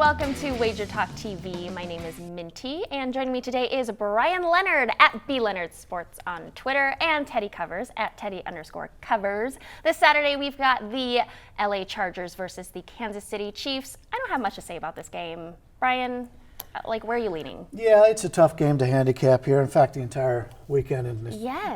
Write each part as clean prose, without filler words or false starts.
welcome to WagerTalk TV. My name is Minty, and joining me today is Brian Leonard at @BLeonardSports on Twitter and Teddy Covers at Teddy_Covers. This Saturday, we've got the LA Chargers versus the Kansas City Chiefs. I don't have much to say about this game. Brian, where are you leaning? Yeah, it's a tough game to handicap here. In fact, the entire weekend in this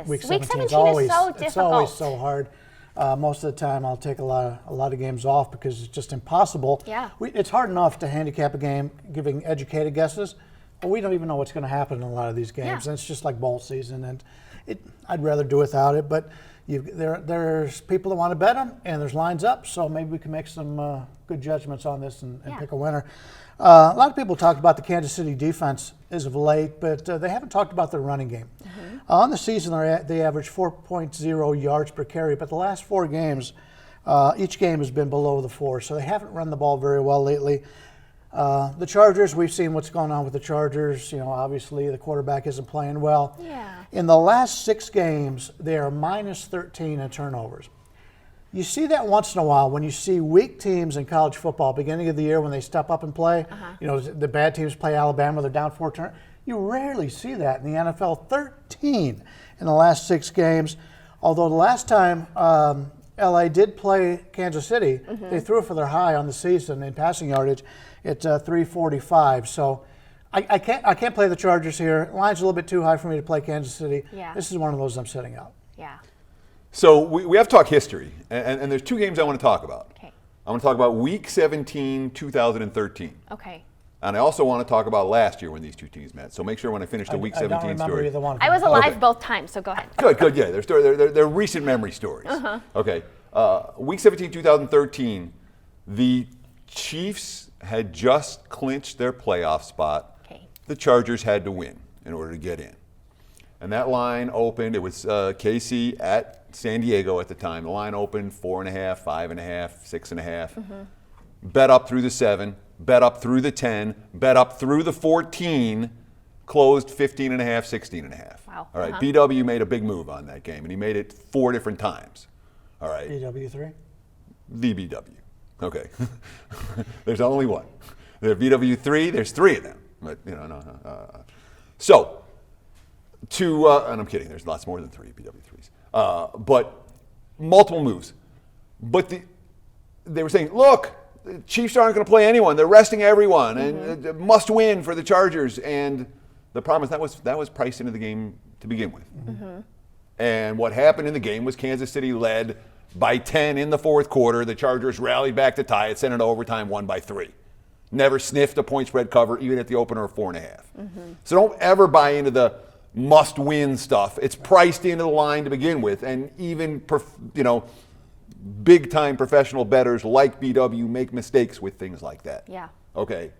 week 17 is always so difficult. It's always so hard. Most of the time, I'll take a lot of games off because it's just impossible. Yeah. It's hard enough to handicap a game giving educated guesses, but we don't even know what's going to happen in a lot of these games. Yeah. And it's just like bowl season, and I'd rather do without it. But there's people that want to bet them, and there's lines up, so maybe we can make some good judgments on this and pick a winner. A lot of people talked about the Kansas City defense as of late, but they haven't talked about their running game. Mm-hmm. On the season, they average 4.0 yards per carry, but the last 4 games, each game has been below the 4, so they haven't run the ball very well lately. The Chargers, we've seen what's going on with the Chargers. Obviously the quarterback isn't playing well. Yeah. In the last 6 games, they are minus 13 in turnovers. You see that once in a while when you see weak teams in college football, beginning of the year when they step up and play. The bad teams play Alabama, they're down 4 turnovers. You rarely see that in the NFL. 13 in the last 6 games. Although the last time LA did play Kansas City, they threw for their high on the season in passing yardage at 345. So I can't play the Chargers here. Line's a little bit too high for me to play Kansas City. Yeah. This is one of those I'm setting out. Yeah. So we have to talk history, and there's 2 games I want to talk about. Okay. I want to talk about Week 17, 2013. Okay. And I also want to talk about last year when these 2 teams met. So make sure when I finish the Week 17 I don't remember story. either one. I was alive both times, so go ahead. Good, yeah. They're recent memory stories. Okay. Week 17, 2013, the Chiefs had just clinched their playoff spot. Okay. The Chargers had to win in order to get in. And that line opened, it was KC at San Diego at the time. The line opened 4.5, 5.5, 6.5. Bet up through the 7, bet up through the 10, bet up through the 14, closed 15.5, 16.5. Wow. All right, BW made a big move on that game, and he made it 4 different times. All right. BW3? The BW. Okay. There's only one. There's BW3, there's 3 of them. But, So, and I'm kidding, there's lots more than 3 BW3s. But multiple moves. But they were saying, look, the Chiefs aren't going to play anyone. They're resting everyone, and must win for the Chargers. And the problem is that was priced into the game to begin with. And what happened in the game was Kansas City led by 10 in the 4th quarter. The Chargers rallied back to tie it, sent it to overtime, won by 3. Never sniffed a point spread cover, even at the opener of 4.5. So don't ever buy into the must-win stuff. It's priced into the line to begin with, and even big-time professional bettors like BW make mistakes with things like that. Yeah. Okay.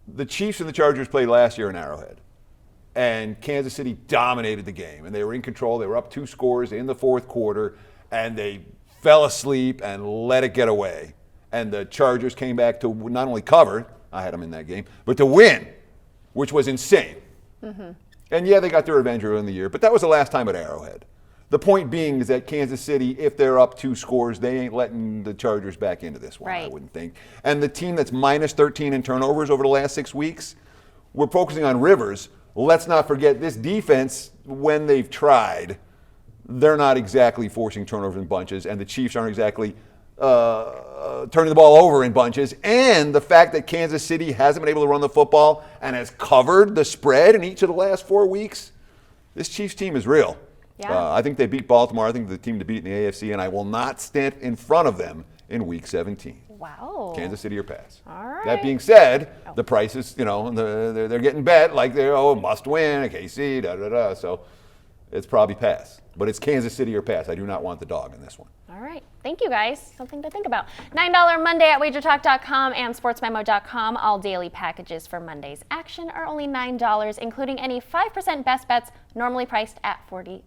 The Chiefs and the Chargers played last year in Arrowhead, and Kansas City dominated the game, and they were in control. They were up 2 scores in the 4th quarter, and they fell asleep and let it get away. And the Chargers came back to not only cover, I had them in that game, but to win, which was insane. And yeah, they got their revenge early in the year, but that was the last time at Arrowhead. The point being is that Kansas City, if they're up 2 scores, they ain't letting the Chargers back into this one, I wouldn't think. And the team that's minus 13 in turnovers over the last 6 weeks, we're focusing on Rivers. Let's not forget this defense, when they've tried, they're not exactly forcing turnovers in bunches, and the Chiefs aren't exactly turning the ball over in bunches. And the fact that Kansas City hasn't been able to run the football and has covered the spread in each of the last 4 weeks, this Chiefs team is real. Yeah. I think they beat Baltimore. I think they're the team to beat in the AFC, and I will not stand in front of them in Week 17. Wow. Kansas City or pass. All right. That being said, the prices, they're getting bet like they're must win, a KC, da-da-da. So it's probably pass. But it's Kansas City or pass. I do not want the dog in this one. All right. Thank you, guys. Something to think about. $9 Monday at WagerTalk.com and SportsMemo.com. All daily packages for Monday's action are only $9, including any 5% best bets, normally priced at $40.